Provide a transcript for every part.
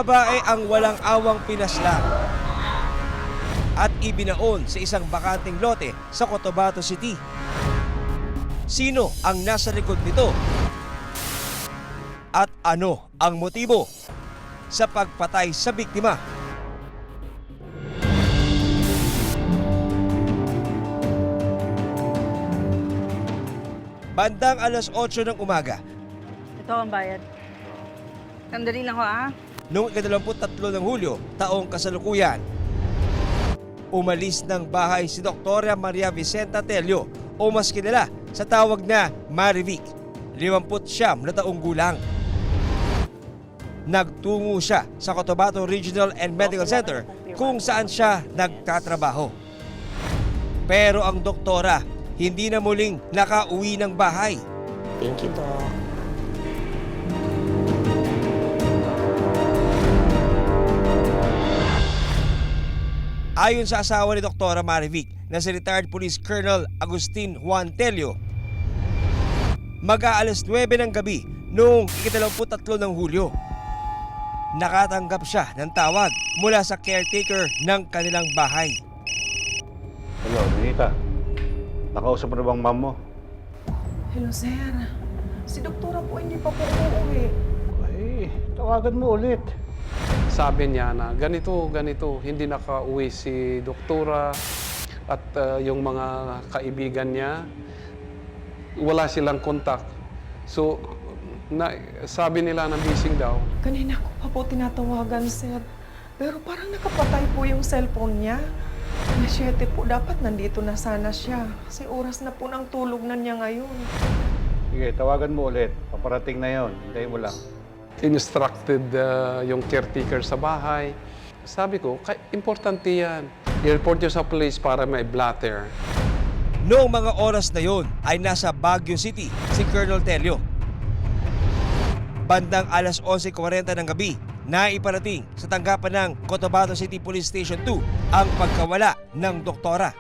babae ang walang awang pinaslang at ibinaon sa isang bakanteng lote sa Cotabato City. Sino ang nasa likod nito? At ano ang motibo sa pagpatay sa biktima? Bandang alas 8 ng umaga, Ito ang bayad. Sandali lang ho noong 23 ng Hulyo, taong kasalukuyan, umalis ng bahay si Dr. Maria Vicenta Tello o mas kilala sa tawag na Marivic, 59 na taong gulang. Nagtungo siya sa Cotabato Regional and Medical Center kung saan siya nagtatrabaho. Pero ang doktora hindi na muling nakauwi ng bahay. Thank you, Doc. Ayon sa asawa ni Dr. Marivic na si retired Police Colonel Agustin Juan Tello, mag-aalas 9 ng gabi noong 23 ng Hulyo, nakatanggap siya ng tawag mula sa caretaker ng kanilang bahay. Hello, Ninita. Nakausap mo na bang ma'am mo? Hello, sir. Si doktora po hindi pa po uuwi. Ay, tawagan mo ulit. Sabi niya na ganito, hindi nakauwi si doktora at yung mga kaibigan niya, wala silang kontak. So, sabi nila na missing daw. Kanina ko pa po tinatawagan, sir. Pero parang nakapatay po yung cellphone niya. Alas 7 po, dapat nandito na sana siya. Kasi oras na po ng tulog na niya ngayon. Sige, tawagan mo ulit. Paparating na yon. Hintayin mo lang. Instructed yung caretaker sa bahay. Sabi ko, importante yan. I-report nyo sa police para may blatter. Noong mga oras na yon ay nasa Baguio City si Colonel Tello. Bandang alas 11:40 ng gabi, naiparating sa tanggapan ng Cotabato City Police Station 2 ang pagkawala ng doktora.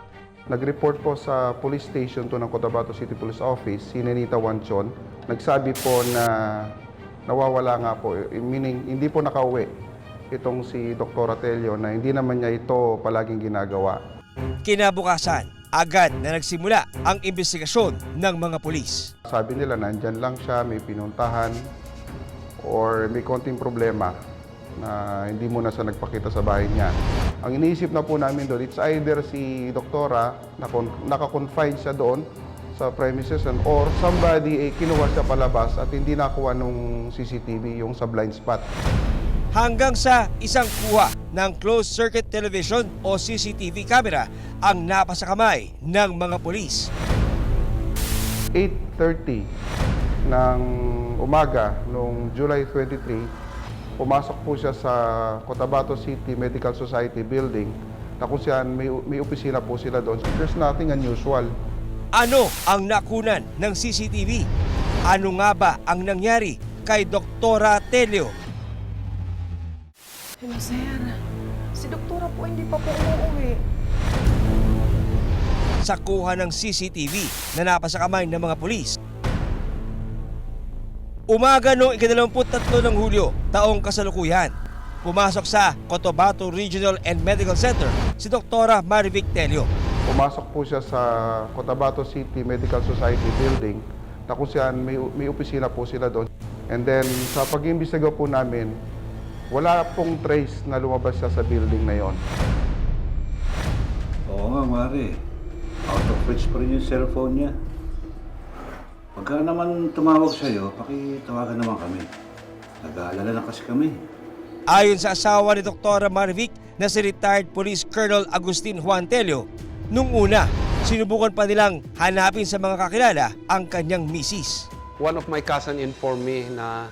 Nag-report po sa police station to ng Cotabato City Police Office, si Nenita Wanchon. Nagsabi po na nawawala nga po, meaning hindi po nakauwi itong si Dr. Tello na hindi naman niya ito palaging ginagawa. Kinabukasan, agad na nagsimula ang investigasyon ng mga pulis. Sabi nila nandyan lang siya, may pinuntahan or may konting problema na hindi muna siya nagpakita sa bahay niya. Ang iniisip na po namin doon, it's either si doktora naka-confine siya doon sa premises or somebody kinuha siya palabas at hindi nakuha nung CCTV yung sa blind spot. Hanggang sa isang kuha ng closed-circuit television o CCTV camera ang napasakamay ng mga pulis. 8:30 ng umaga noong July 23, pumasok po siya sa Cotabato City Medical Society building na kung saan may opisina po sila doon. There's nothing unusual. Ano ang nakunan ng CCTV? Ano nga ba ang nangyari kay Dr. Tello? Hello, sir. Si doktora po hindi pa po uuwi. Sa kuha ng CCTV na napasakamay ng mga pulis, umaga noong 23 ng Hulyo, taong kasalukuyan, pumasok sa Cotabato Regional and Medical Center si Dr. Marivic Tello. Pumasok po siya sa Cotabato City Medical Society building na kung saan may opisina po sila doon. And then sa pag-iimbestiga po namin, wala pong trace na lumabas siya sa building na yon. Oo nga, Mari. Out of reach pa rin yung cellphone niya. Pagka naman tumawag sa'yo, pakitawagan naman kami. Nag-aalala na kasi kami. Ayon sa asawa ni Dr. Marivic na si retired Police Colonel Agustin Juan Tello, nung una, sinubukan pa nilang hanapin sa mga kakilala ang kanyang misis. One of my cousin informed me na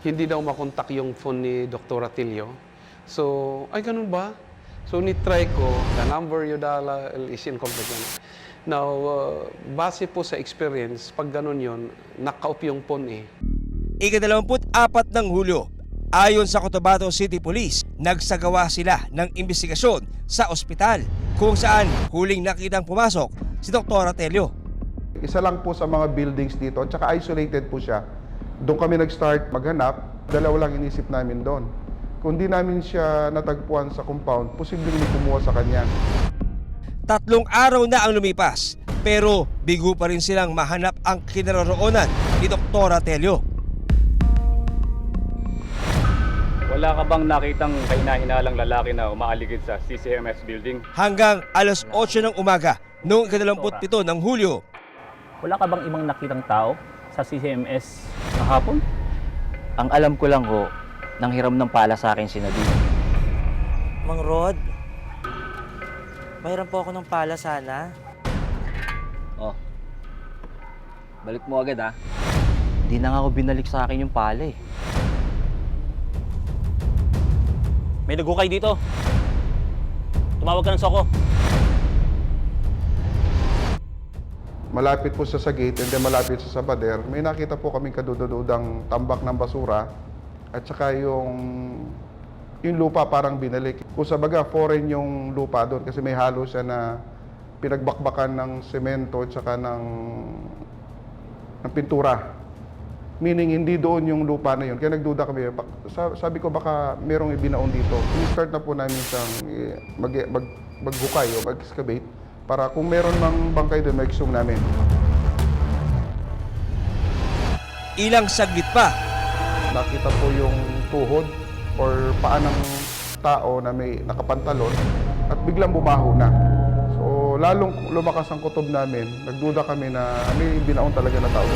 hindi daw makontak yung phone ni Dr. Tello. So, ay ganun ba? So, nitry ko, the number you dial is incomplete. Now, base po sa experience, pag ganun yun, naka-off yung phone Ika-24 ng Hulyo, ayon sa Cotabato City Police, nagsagawa sila ng investigasyon sa ospital kung saan huling nakitang pumasok si Dr. Tello. Isa lang po sa mga buildings dito, at saka isolated po siya. Doon kami nag-start maghanap, dalawa lang inisip namin doon. Kung di namin siya natagpuan sa compound, posibleng may kumuha sa kanya. 3 araw na ang lumipas, pero bigo pa rin silang mahanap ang kinaroroonan ni Dr. Telio. Wala ka bang nakitang kahinahinalang lalaki na umaaligid sa CCMS building? Hanggang alas 8 ng umaga noong 27 ng Hulyo, Wala ka bang ibang nakitang tao sa CCMS kahapon? Ang alam ko lang ho, nanghiram ng pala sa akin si Nadine. Mang Rod, mayroon po ako ng pala sana. Oh, balik mo agad ha. Di na nga ako binalik sa akin yung pala eh. May nagukay dito. Tumawag ka ng Soko. Malapit po siya sa gate and then malapit siya sa pader, may nakita po kaming kadudududang tambak ng basura at saka yung lupa parang binalik. Kung sa baga, foreign yung lupa doon kasi may halo siya na pinagbakbakan ng semento at saka ng pintura. Meaning, hindi doon yung lupa na yun. Kaya nagduda kami. Sabi ko baka merong ibinaon dito. I-start na po namin siyang maghukay o mag-excavate para kung meron mang bangkay doon, ma-exhume namin. ilang saglit pa, Nakita po yung tuhod or paa ng tao na may nakapantalon at biglang bumaho na. So, lalong lumakas ang kutob namin. Nagduda kami na may binaon talaga na tao.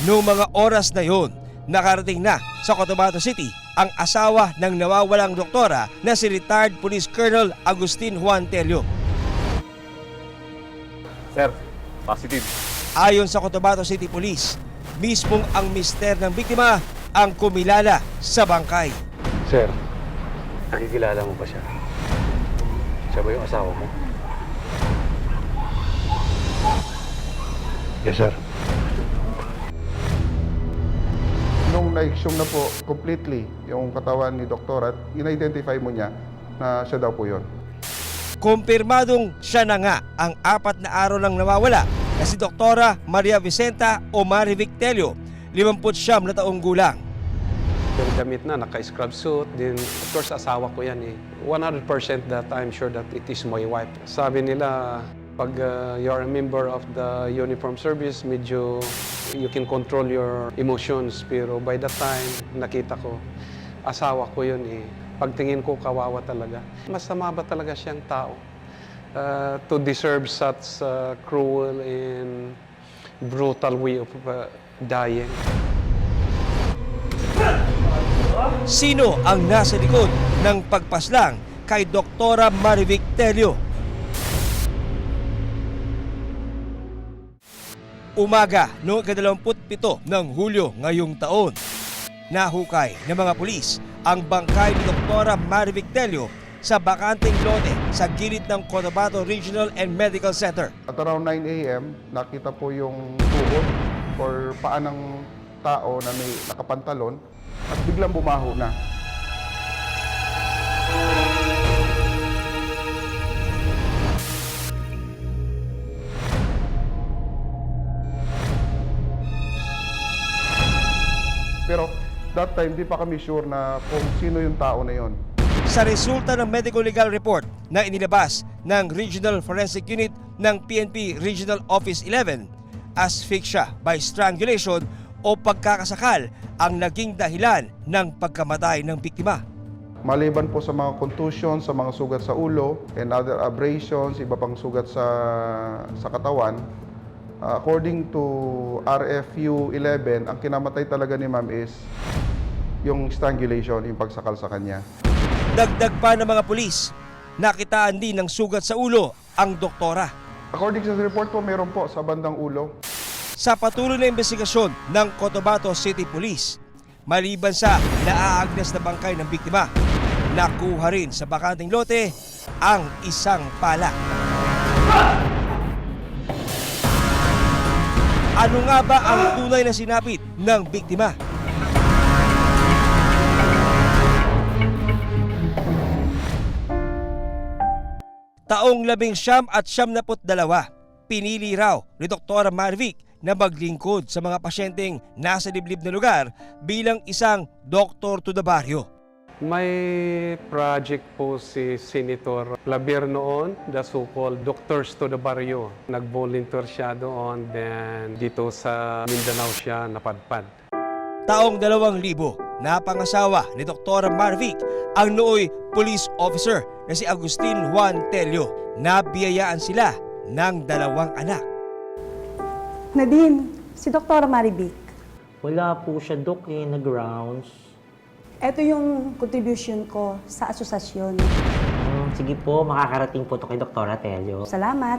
noong mga oras na yon, nakarating na sa Cotabato City ang asawa ng nawawalang doktora na si retired Police Colonel Agustin Juan Telio. Sir, positive. Ayon sa Cotabato City Police, mismong ang mister ng biktima ang kumilala sa bangkay. Sir, nakikilala mo ba siya? Siya ba yung asawa mo? Yes, sir. Nung na-exhume na po completely yung katawan ni Doktor at in-identify mo niya na siya daw po yun. Kumpirmadong siya na nga ang 4 na araw lang nawawala na si Doktora Maria Vicenta o Marivic Telio, 59 na taong gulang. Yung damit na, naka-scrub suit, din of course asawa ko yan eh. 100% that I'm sure that it is my wife. Sabi nila, pag you're a member of the uniform service, medyo you can control your emotions. Pero by the time nakita ko, asawa ko yun eh. Pagtingin ko, kawawa talaga. Masama ba talaga siyang tao to deserve such cruel and brutal way of dying? Sino ang nasa likod ng pagpaslang kay Doktora Marivic Telio? Umaga noong 27 ng Hulyo ngayong taon, nahukay ng mga pulis ang bangkay ni Doktora Marivic Telio sa bakanteng lote sa gilid ng Cotabato Regional and Medical Center. At around 9 a.m., nakita po yung tuhod or paa ng tao na may nakapantalon at biglang bumaho na. Pero that time, di pa kami sure na kung sino yung tao na yon. Sa resulta ng medical legal report na inilabas ng Regional Forensic Unit ng PNP Regional Office 11, asphyxia by strangulation o pagkakasakal ang naging dahilan ng pagkamatay ng biktima. Maliban po sa mga contusion, sa mga sugat sa ulo, and other abrasions, iba pang sugat sa katawan, according to RFU 11, ang kinamatay talaga ni ma'am is yung strangulation, yung pagsakal sa kanya. Dagdag pa ng mga pulis, nakitaan din ng sugat sa ulo ang doktora. According sa report po, meron po sa bandang ulo. Sa patuloy na investigasyon ng Cotabato City Police, maliban sa naaagnas na bangkay ng biktima, nakuha rin sa bakanting lote ang isang pala. Ano nga ba ang tunay na sinapit ng biktima? Taong 1972, pinili raw ni Dr. Marivic na maglingkod sa mga pasyenteng nasa liblib na lugar bilang isang doktor to the baryo. May project po si Senator Claver noon, the so-called Doctors to the Barrio. Nag-volunteer siya doon, then dito sa Mindanao siya napadpad. Taong 2000, napangasawa ni Dr. Marvic ang nooy police officer na si Agustin Juan Tello. Nabiyayaan sila ng 2 anak. Nadine, si Dr. Marivic. Wala po siya, Dok, nag-rounds. Ito yung contribution ko sa asosasyon. Sige po, makakarating po to kay Dr. Tello. Salamat.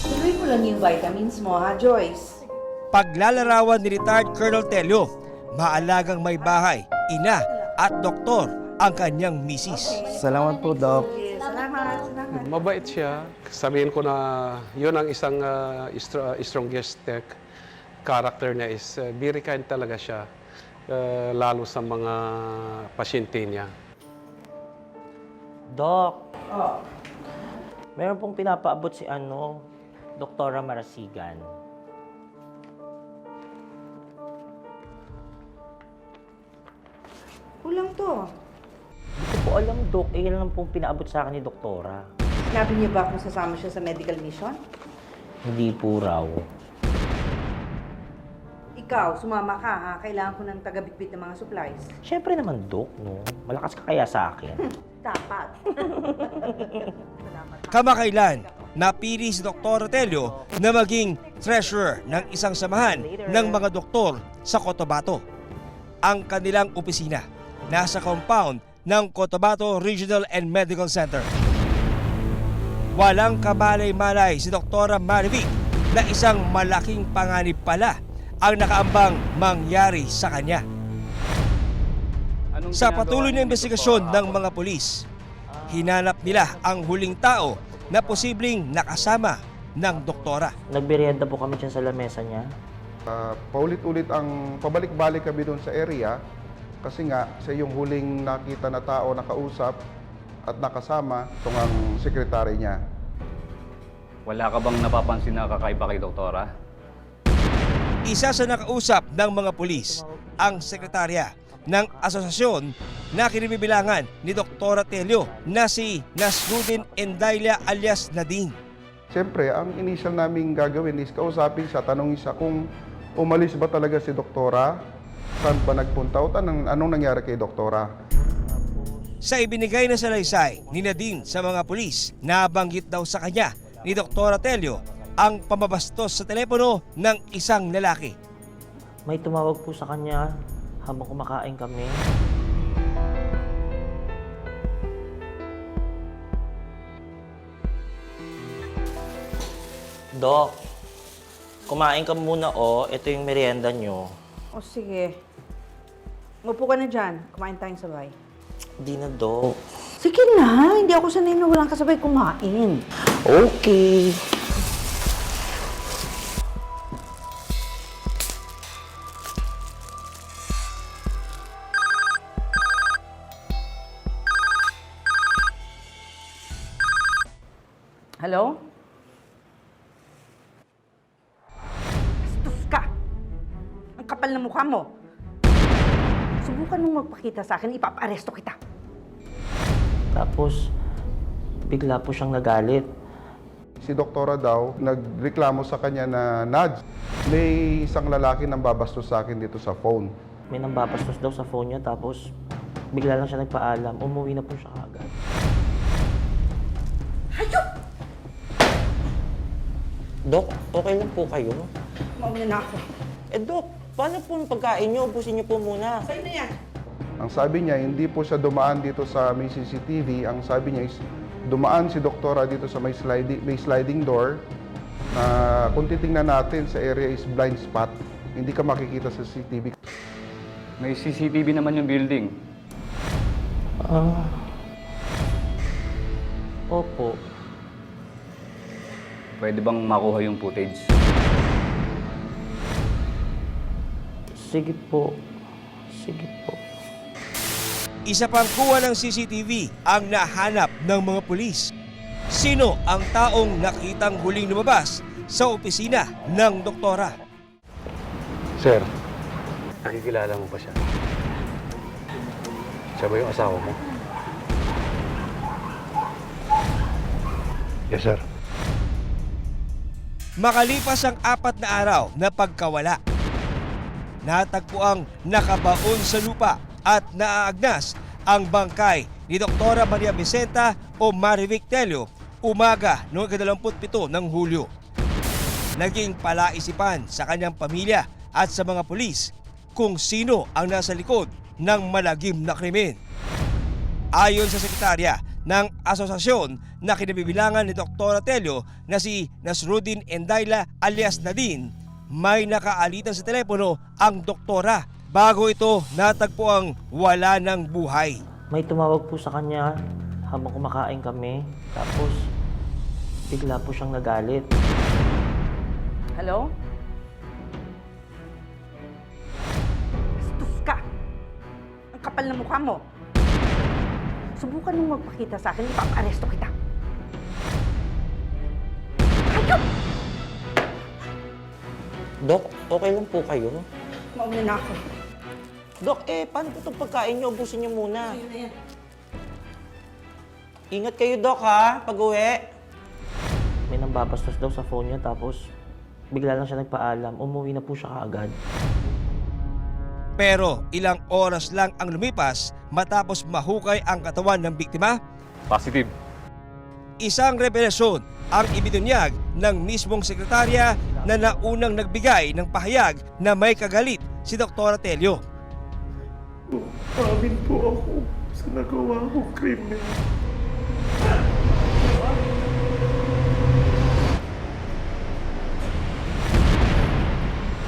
Tuloy mo lang yung vitamins mo, ha, Joyce? Paglalarawan ni retired Colonel Tello, maalagang may bahay, ina at doktor ang kanyang misis. Salamat po, Doc. Salamat. Mabait siya. Sabihin ko na yun ang isang strongest character niya is very kind talaga siya, lalo sa mga pasyente niya. Doc, meron pong pinapaabot si Doktora Marasigan. Kulang to. Hindi ko po alam, Doc. Yan lang pong pinaabot sa akin ni Doktora. Sinabi niyo ba kung sasama siya sa medical mission? Hindi po raw. Ikaw, sumama ka, ha? Kailangan ko ng taga-bitbit ng mga supplies. Siyempre naman, Doc, no? Malakas ka kaya sa akin. Dapat. Kamakailan, napili si Dr. Tello na maging treasurer ng isang samahan ng mga doktor sa Cotabato. Ang kanilang opisina nasa compound ng Cotabato Regional and Medical Center. Walang kamalay-malay si Dr. Marivic na isang malaking panganib pala ang nakaambang mangyari sa kanya. Sa patuloy na investigasyon ng mga pulis, hinanap nila ang huling tao na posibleng nakasama ng doktora. Nagmerienda po kami dyan sa lamesa niya. Paulit-ulit ang pabalik-balik kami doon sa area kasi nga siya yung huling nakita na tao nakausap at nakasama itong ang sekretary niya. Wala ka bang napapansin na kakaiba kay doktora? Isa sa nakausap ng mga pulis, ang sekretarya ng asosasyon na kinibibilangan ni Dr. Tello na si Nasruddin Endaylia alias Nadine. Siyempre, ang initial naming gagawin is kausapin siya, tanongin siya kung umalis ba talaga si doktora, saan ba nagpunta o anong nangyari kay doktora. Sa ibinigay na salaysay ni Nadine sa mga pulis, nabanggit daw sa kanya ni Dr. Tello ang pamabastos sa telepono ng isang lalaki. May tumawag po sa kanya habang kumakain kami. Doc, kumain ka muna ito yung merienda nyo. O sige. Umupo ka na dyan. Kumain tayong sabay. Di na, Doc. Sige na. Hindi ako sanay na walang kasabay kumain. Okay. Hello? Bastos ka! Ang kapal ng mukha mo. Subukan mong magpakita sa akin, ipapa-aresto kita. Tapos, bigla po siyang nagalit. Si doktora daw nagreklamo sa kanya na, Nads, may isang lalaki nang babastos sa akin dito sa phone. May nambabastos daw sa phone niya, tapos bigla lang siya nagpaalam. Umuwi na po siya agad. Hayop! Dok, okay lang po kayo? Mauna na ako. Dok, paano po yung pagkain niyo? Ubusin niyo po muna. Sa'yo na yan. Ang sabi niya, hindi po siya dumaan dito sa may CCTV. Ang sabi niya is, dumaan si doktora dito sa may sliding door na kung titingnan natin sa area is blind spot. Hindi ka makikita sa CCTV. May CCTV naman yung building. Opo. Pwede bang makuha yung footage? Sige po. Sige po. Isa pang kuha ng CCTV ang nahanap ng mga pulis. Sino ang taong nakitang huling lumabas sa opisina ng doktora? Sir, nakikilala mo ba siya? Siya ba yung asawa mo? Yes, sir. Makalipas ang 4 na araw na pagkawala, natagpo ang nakabaon sa lupa at naaagnas ang bangkay ni Dr. Maria Vicenta o Marivic Tello umaga noong 27 ng Hulyo. Naging palaisipan sa kanyang pamilya at sa mga pulis kung sino ang nasa likod ng malagim na krimen. Ayon sa sekretarya ng asosasyon na kinabibilangan ni Dr. Tello na si Nasruddin Endayla alias Nadine, may nakaalitan sa telepono ang doktora bago ito natagpo ang wala ng buhay. May tumawag po sa kanya habang kumakain kami. Tapos, bigla po siyang nagalit. Hello? Bastos ka! Ang kapal na mukha mo. Subukan mong magpakita sa akin, ipapa-aresto kita. Hayop! Dok, okay lang po kayo? Mauna na ako. Dok, paano po itong pagkain niyo? Ubusin niyo muna. Ingat kayo, Dok, ha? Pag-uwi. May nambabastos daw sa phone niya, tapos bigla lang siya nagpaalam. Umuwi na po siya kaagad. Pero ilang oras lang ang lumipas matapos mahukay ang katawan ng biktima, Positive. isang revelasyon ang ibinunyag ng mismong sekretarya na naunang nagbigay ng pahayag na may kagalit si Dr. Tello. Amin po ako sa nagawa kong krimen.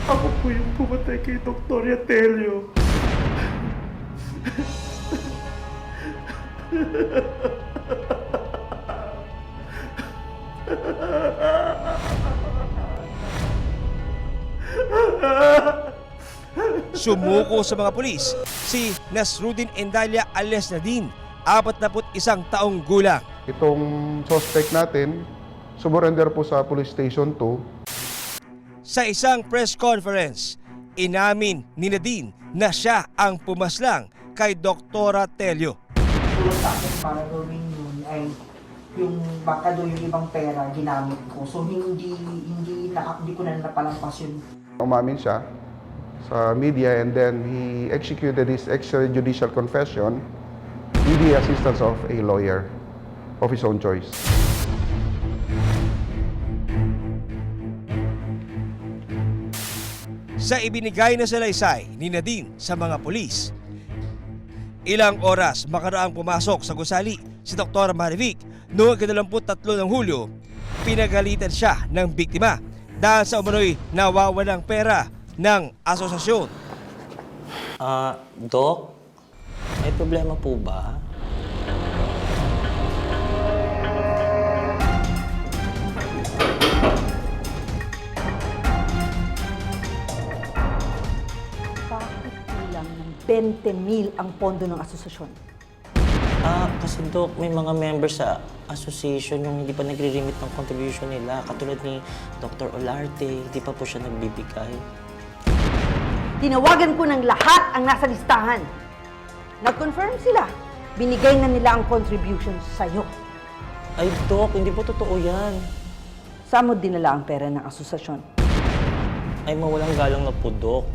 Ako po yung pumatay kay Dr. Tello. Sumuko sa mga pulis si Nasruddin Endayla alias Nadine, 41 taong gulang. Itong suspect natin, sumurrender po sa Police Station 2. Sa isang press conference, inamin ni Nadine na siya ang pumaslang kay Dr. Tello. Sa akin para gawin yun ay yung baka doon yung ibang pera ginamit ko. So hindi ko na napalampas yun. Umamin siya sa media and then he executed his extrajudicial confession with the assistance of a lawyer of his own choice. Sa ibinigay na salaysay ni Nadine sa mga pulis, ilang oras makaraang pumasok sa gusali si Dr. Marivic noong 23 ng Hulyo, pinagalitan siya ng biktima dahil sa umano'y nawawalang pera ng asosasyon. Dok, may problema po ba? Bakit kulang ng 20,000 ang pondo ng asosasyon? Kasi Dok, may mga members sa association yung hindi pa nagre-remit ng contribution nila. Katulad ni Dr. Olarte, hindi pa po siya nagbibigay. Tinawagan ko ng lahat ang nasa listahan. Nag-confirm sila. Binigay na nila ang contributions sa'yo. Ay Dok, hindi po totoo yan. Saan mo dinala ang pera ng asosasyon? Ay mawalang galang na po, Dok.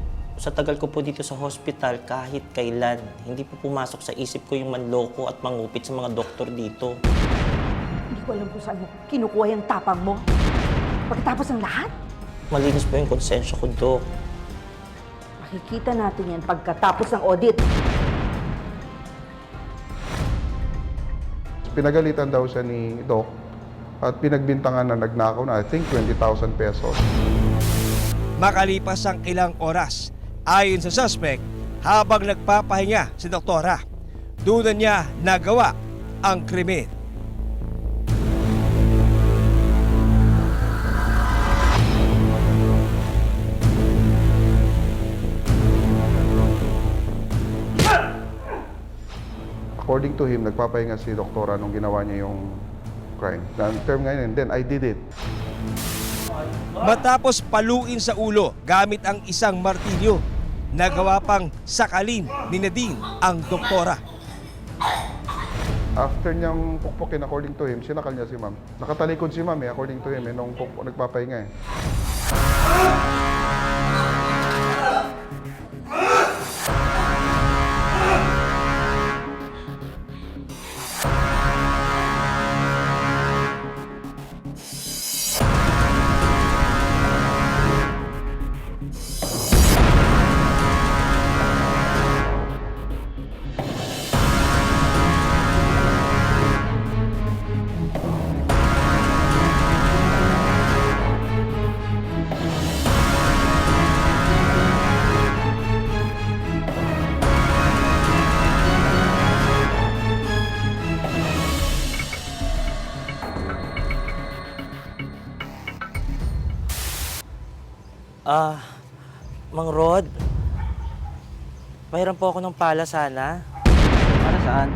Sa tagal ko po dito sa hospital, kahit kailan, hindi po pumasok sa isip ko yung manloko at mangupit sa mga doktor dito. Hindi ko alam kung saan mo kinukuha yung tapang mo. Pagkatapos ng lahat, Malinis po yung konsensya ko, Dok. makikita natin yan pagkatapos ng audit. Pinagalitan daw siya ni Doc at pinagbintangan na nagnakaw na I think 20,000 pesos. Makalipas ang ilang oras, ayon sa suspect, habang nagpapahinga si doktora, doon na niya nagawa ang krimen. According to him, nagpapahinga si doktora nung ginawa niya yung crime. The term ngayon, and then I did it. Matapos paluin sa ulo gamit ang isang martilyo, nagawa pang sakalin ni Nadine ang doktora. After niyang pukpukin, according to him, sinakal niya si ma'am. Nakatalikod si ma'am according to him, nung nagpapahinga Mang Rod, mayroon po ako ng pala sana. Para saan?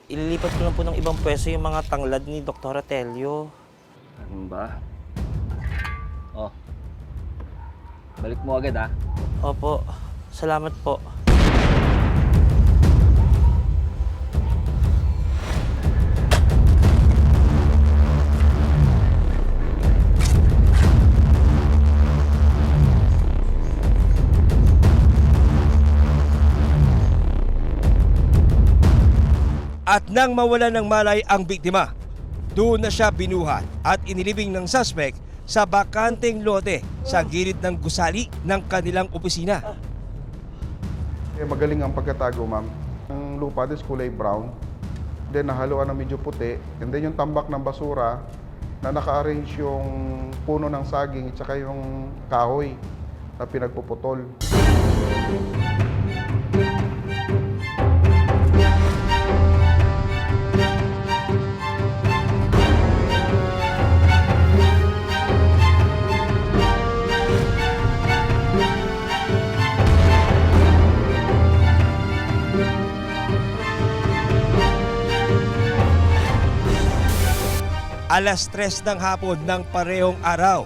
Ililipat ko lang po ng ibang pwesto yung mga tanglad ni Dr. Telio. Ano ba? Oh. Balik mo agad ah. Opo, salamat po. At nang mawala ng malay ang biktima, doon na siya binuhat at inilibing ng suspect sa bakanteng lote sa gilid ng gusali ng kanilang opisina. Magaling ang pagkatago, ma'am. Ang lupa is kulay brown, then nahaluan ng medyo puti, and then yung tambak ng basura na naka-arrange yung puno ng saging at saka yung kahoy na pinagpuputol. Alas 3 ng hapon ng parehong araw,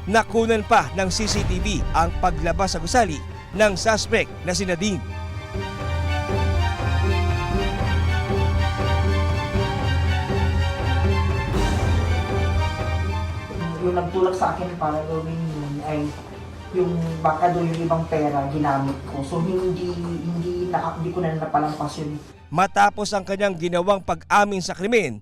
nakunan pa ng CCTV ang paglabas sa gusali ng suspect na si Nadine. Yung nagtulak sa akin para gawin yun ay yung baka doon yung ibang pera ginamit ko. So hindi ko na napalampas yun. Matapos ang kanyang ginawang pag-amin sa krimen,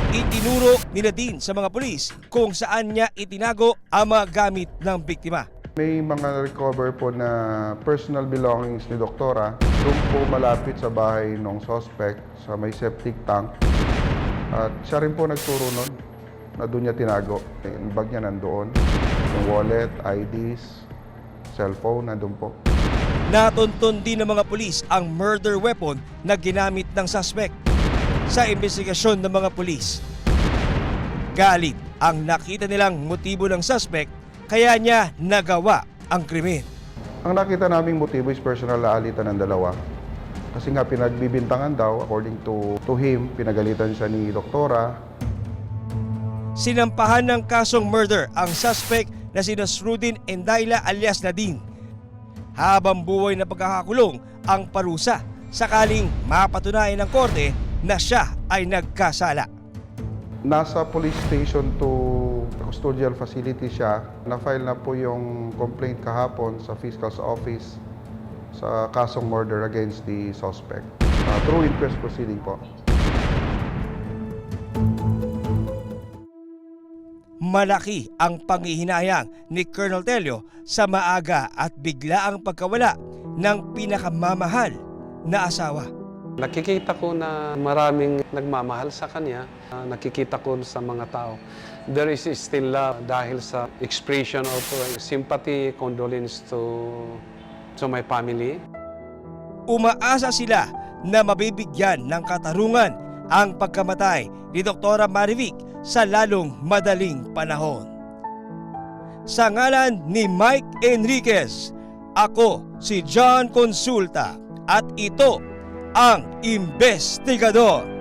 itinuro ni Nadine sa mga pulis kung saan niya itinago ang mga gamit ng biktima. May mga recover po na personal belongings ni doktora. Doon po malapit sa bahay ng suspect sa may septic tank. At siya rin po nagturo nun na doon niya tinago. Yung bag niya nandoon. Yung wallet, IDs, cellphone, nandun po. Natuntun din ng mga pulis ang murder weapon na ginamit ng suspect. Sa investigasyon ng mga pulis, galit ang nakita nilang motibo ng suspect kaya niya nagawa ang krimen. Ang nakita naming motibo is personal na alitan ng dalawa. Kasi nga pinagbibintangan daw, according to him, pinagalitan siya ni doktora. Sinampahan ng kasong murder ang suspect na si Nasruddin Endayla alias Nadine. Habang buhay na pagkakakulong ang parusa sakaling mapatunayan ng korte na siya ay nagkasala. Nasa police station to custodial facility siya. Na-file na po yung complaint kahapon sa fiscal's office sa kasong murder against the suspect. Through inquest proceeding po. Malaki ang panghihinayang ni Colonel Telio sa maaga at biglaang pagkawala ng pinakamamahal na asawa. Nakikita ko na maraming nagmamahal sa kanya. Nakikita ko sa mga tao. There is still love dahil sa expression of sympathy, condolence to my family. Umaasa sila na mabibigyan ng katarungan ang pagkamatay ni Dr. Marivic sa lalong madaling panahon. Sa ngalan ni Mike Enriquez, ako si John Consulta at ito ang investigador.